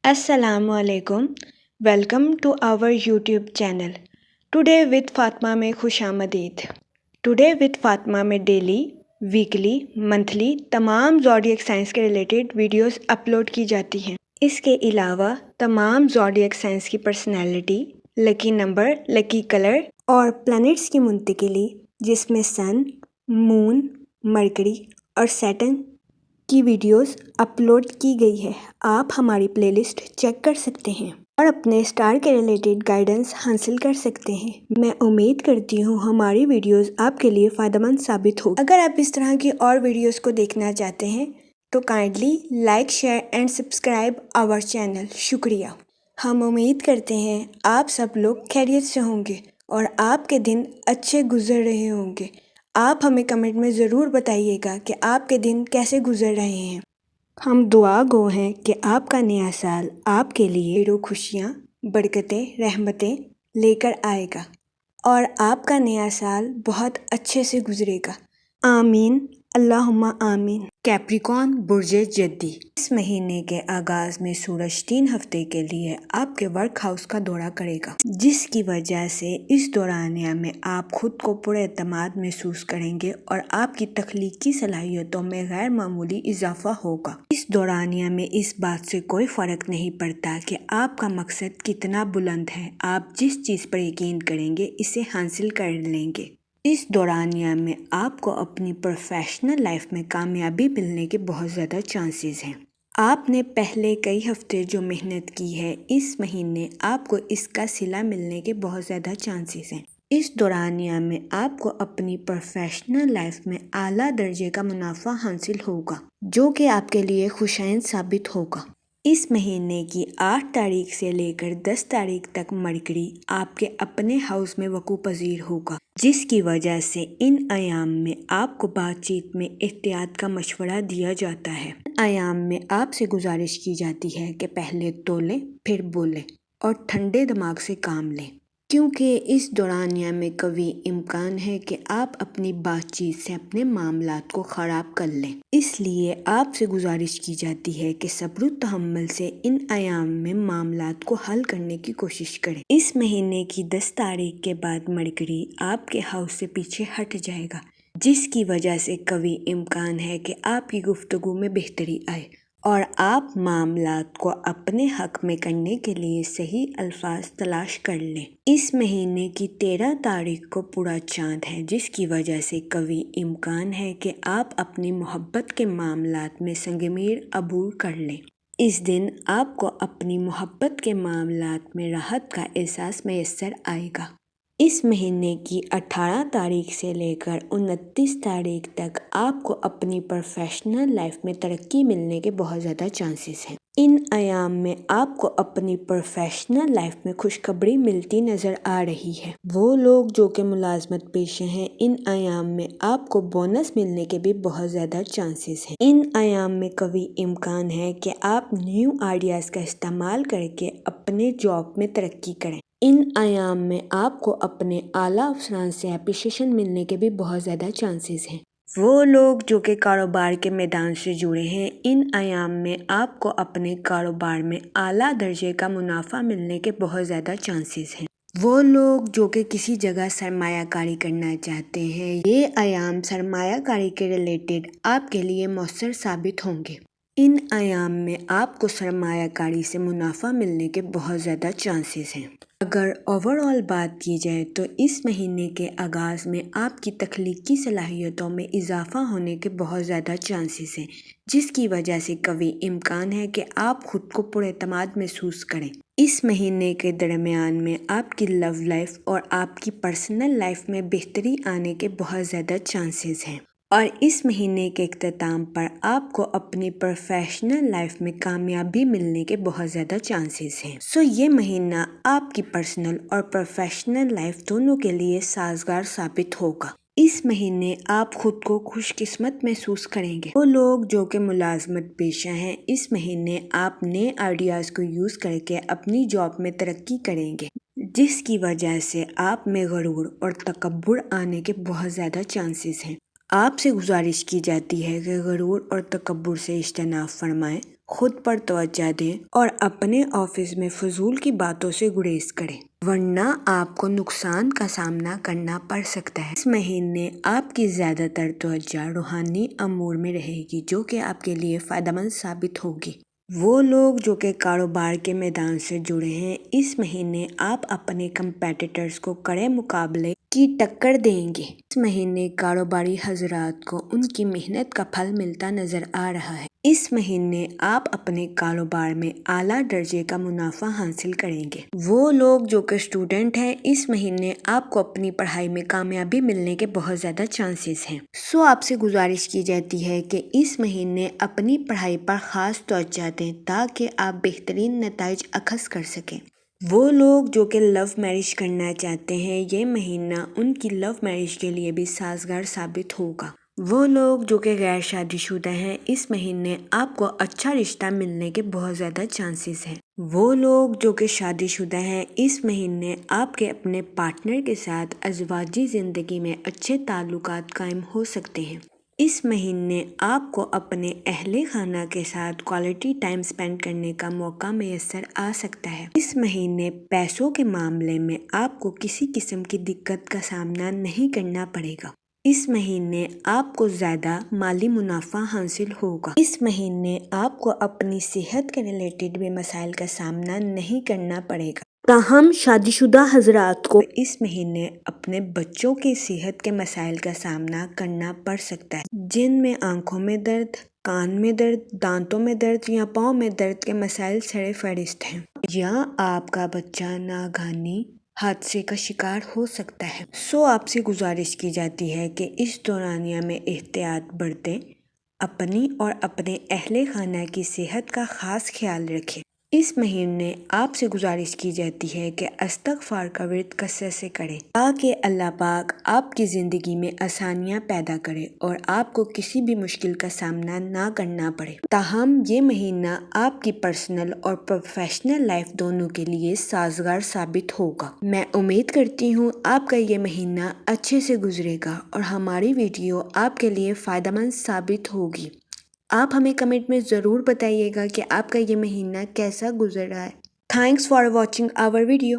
السلام علیکم، welcome to our YouTube channel today with Fatima میں خوش آمدید۔ ٹوڈے وتھ فاطمہ میں ڈیلی، ویکلی، منتھلی تمام زوڈیک سائنس کے ریلیٹڈ ویڈیوز اپلوڈ کی جاتی ہیں۔ اس کے علاوہ تمام زوڈیک سائنس کی personality, lucky number, lucky colour اور پلانٹس کی منتقلی، جس میں سن، مون، مرکری اور سیٹرن کی ویڈیوز اپلوڈ کی گئی ہے۔ آپ ہماری پلے لسٹ چیک کر سکتے ہیں اور اپنے اسٹار کے ریلیٹڈ گائیڈنس حاصل کر سکتے ہیں۔ میں امید کرتی ہوں ہماری ویڈیوز آپ کے لیے فائدہ مند ثابت ہو۔ اگر آپ اس طرح کی اور ویڈیوز کو دیکھنا چاہتے ہیں تو kindly like, share and subscribe our channel. شکریہ۔ ہم امید کرتے ہیں آپ سب لوگ خیریت سے ہوں گے اور آپ کے دن اچھے گزر رہے ہوں گے۔ آپ ہمیں کمنٹ میں ضرور بتائیے گا کہ آپ کے دن کیسے گزر رہے ہیں۔ ہم دعا گو ہیں کہ آپ کا نیا سال آپ کے لیے خوشیاں، برکتیں، رحمتیں لے کر آئے گا اور آپ کا نیا سال بہت اچھے سے گزرے گا۔ آمین، اللہم آمین۔ کیپریکون برج جدی، اس مہینے کے آغاز میں سورج 3 ہفتے کے لیے آپ کے ورک ہاؤس کا دورہ کرے گا، جس کی وجہ سے اس دورانیہ میں آپ خود کو پر اعتماد محسوس کریں گے اور آپ کی تخلیقی صلاحیتوں میں غیر معمولی اضافہ ہوگا۔ اس دورانیہ میں اس بات سے کوئی فرق نہیں پڑتا کہ آپ کا مقصد کتنا بلند ہے، آپ جس چیز پر یقین کریں گے اسے حاصل کر لیں گے۔ اس دورانیہ میں آپ کو اپنی پروفیشنل لائف میں کامیابی ملنے کے بہت زیادہ چانسز ہیں۔ آپ نے پہلے کئی ہفتے جو محنت کی ہے، اس مہینے آپ کو اس کا صلہ ملنے کے بہت زیادہ چانسز ہیں۔ اس دورانیہ میں آپ کو اپنی پروفیشنل لائف میں اعلیٰ درجے کا منافع حاصل ہوگا، جو کہ آپ کے لیے خوشائند ثابت ہوگا۔ اس مہینے کی 8 تاریخ سے لے کر 10 تاریخ تک مرکری آپ کے اپنے ہاؤس میں وقوع پذیر ہوگا، جس کی وجہ سے ان ایام میں آپ کو بات چیت میں احتیاط کا مشورہ دیا جاتا ہے۔ ان ایام میں آپ سے گزارش کی جاتی ہے کہ پہلے تولیں پھر بولیں اور ٹھنڈے دماغ سے کام لیں، کیونکہ اس دورانیہ میں قوی امکان ہے کہ آپ اپنی بات چیت سے اپنے معاملات کو خراب کر لیں۔ اس لیے آپ سے گزارش کی جاتی ہے کہ صبر و تحمل سے ان ایام میں معاملات کو حل کرنے کی کوشش کریں۔ اس مہینے کی 10 تاریخ کے بعد مرکری آپ کے ہاؤس سے پیچھے ہٹ جائے گا، جس کی وجہ سے قوی امکان ہے کہ آپ کی گفتگو میں بہتری آئے اور آپ معاملات کو اپنے حق میں کرنے کے لیے صحیح الفاظ تلاش کر لیں۔ اس مہینے کی 13 تاریخ کو پورا چاند ہے، جس کی وجہ سے قوی امکان ہے کہ آپ اپنی محبت کے معاملات میں سنگ میر عبور کر لیں۔ اس دن آپ کو اپنی محبت کے معاملات میں راحت کا احساس میسر آئے گا۔ اس مہینے کی 18 تاریخ سے لے کر 29 تاریخ تک آپ کو اپنی پروفیشنل لائف میں ترقی ملنے کے بہت زیادہ چانسز ہیں۔ ان ایام میں آپ کو اپنی پروفیشنل لائف میں خوشخبری ملتی نظر آ رہی ہے۔ وہ لوگ جو کہ ملازمت پیشہ ہیں، ان ایام میں آپ کو بونس ملنے کے بھی بہت زیادہ چانسز ہیں۔ ان ایام میں قوی امکان ہے کہ آپ نیو آئیڈیاز کا استعمال کر کے اپنے جاب میں ترقی کریں۔ ان ایام میں آپ کو اپنے اعلیٰ افسران سے اپریشیشن ملنے کے بھی بہت زیادہ چانسز ہیں۔ وہ لوگ جو کہ کاروبار کے میدان سے جڑے ہیں، ان ایام میں آپ کو اپنے کاروبار میں اعلیٰ درجے کا منافع ملنے کے بہت زیادہ چانسز ہیں۔ وہ لوگ جو کہ کسی جگہ سرمایہ کاری کرنا چاہتے ہیں، یہ ایام سرمایہ کاری کے ریلیٹڈ آپ کے لیے مؤثر ثابت ہوں گے۔ ان ایام میں آپ کو سرمایہ کاری سے منافع ملنے کے بہت زیادہ چانسز ہیں۔ اگر اوور آل بات کی جائے تو اس مہینے کے آغاز میں آپ کی تخلیقی صلاحیتوں میں اضافہ ہونے کے بہت زیادہ چانسز ہیں، جس کی وجہ سے قوی امکان ہے کہ آپ خود کو پر اعتماد محسوس کریں۔ اس مہینے کے درمیان میں آپ کی لو لائف اور آپ کی پرسنل لائف میں بہتری آنے کے بہت زیادہ چانسز ہیں، اور اس مہینے کے اختتام پر آپ کو اپنی پروفیشنل لائف میں کامیابی ملنے کے بہت زیادہ چانسز ہیں۔ یہ مہینہ آپ کی پرسنل اور پروفیشنل لائف دونوں کے لیے سازگار ثابت ہوگا۔ اس مہینے آپ خود کو خوش قسمت محسوس کریں گے۔ وہ لوگ جو کہ ملازمت پیشہ ہیں، اس مہینے آپ نئے آئیڈیاز کو یوز کر کے اپنی جاب میں ترقی کریں گے، جس کی وجہ سے آپ میں غرور اور تکبر آنے کے بہت زیادہ چانسز ہیں۔ آپ سے گزارش کی جاتی ہے کہ غرور اور تکبر سے اجتناب فرمائیں خود پر توجہ دیں اور اپنے آفس میں فضول کی باتوں سے گریز کریں، ورنہ آپ کو نقصان کا سامنا کرنا پڑ سکتا ہے۔ اس مہینے آپ کی زیادہ تر توجہ روحانی امور میں رہے گی، جو کہ آپ کے لیے فائدہ مند ثابت ہوگی۔ وہ لوگ جو کہ کاروبار کے میدان سے جڑے ہیں، اس مہینے آپ اپنے کمپیٹیٹرز کو کڑے مقابلے کی ٹکر دیں گے۔ اس مہینے کاروباری حضرات کو ان کی محنت کا پھل ملتا نظر آ رہا ہے۔ اس مہینے آپ اپنے کاروبار میں اعلیٰ درجے کا منافع حاصل کریں گے۔ وہ لوگ جو کہ اسٹوڈنٹ ہیں، اس مہینے آپ کو اپنی پڑھائی میں کامیابی ملنے کے بہت زیادہ چانسز ہیں۔ آپ سے گزارش کی جاتی ہے کہ اس مہینے اپنی پڑھائی پر خاص توجہ دیں تاکہ آپ بہترین نتائج اخذ کر سکیں۔ وہ لوگ جو کہ لو میرج کرنا چاہتے ہیں، یہ مہینہ ان کی لو میرج کے لیے بھی سازگار ثابت ہوگا۔ وہ لوگ جو کہ غیر شادی شدہ ہیں، اس مہینے آپ کو اچھا رشتہ ملنے کے بہت زیادہ چانسز ہیں۔ وہ لوگ جو کہ شادی شدہ ہیں، اس مہینے آپ کے اپنے پارٹنر کے ساتھ ازواجی زندگی میں اچھے تعلقات قائم ہو سکتے ہیں۔ اس مہینے آپ کو اپنے اہل خانہ کے ساتھ کوالٹی ٹائم سپینڈ کرنے کا موقع میسر آ سکتا ہے۔ اس مہینے پیسوں کے معاملے میں آپ کو کسی قسم کی دقت کا سامنا نہیں کرنا پڑے گا۔ اس مہینے آپ کو زیادہ مالی منافع حاصل ہوگا۔ اس مہینے آپ کو اپنی صحت کے ریلیٹڈ بھی مسائل کا سامنا نہیں کرنا پڑے گا۔ تاہم شادی شدہ حضرات کو اس مہینے اپنے بچوں کی صحت کے مسائل کا سامنا کرنا پڑ سکتا ہے، جن میں آنکھوں میں درد، کان میں درد، دانتوں میں درد یا پاؤں میں درد کے مسائل سر فہرست ہیں، یا آپ کا بچہ ناگہانی حادثے کا شکار ہو سکتا ہے۔ آپ سے گزارش کی جاتی ہے کہ اس دورانیہ میں احتیاط برتیں، اپنی اور اپنے اہل خانہ کی صحت کا خاص خیال رکھیں۔ اس مہینے آپ سے گزارش کی جاتی ہے کہ استغفار کا ورد کثرت سے کریں تاکہ اللہ پاک آپ کی زندگی میں آسانیاں پیدا کرے اور آپ کو کسی بھی مشکل کا سامنا نہ کرنا پڑے۔ تاہم یہ مہینہ آپ کی پرسنل اور پروفیشنل لائف دونوں کے لیے سازگار ثابت ہوگا۔ میں امید کرتی ہوں آپ کا یہ مہینہ اچھے سے گزرے گا اور ہماری ویڈیو آپ کے لیے فائدہ مند ثابت ہوگی۔ آپ ہمیں کمنٹ میں ضرور بتائیے گا کہ آپ کا یہ مہینہ کیسا گزر رہا ہے۔ Thanks for watching our video.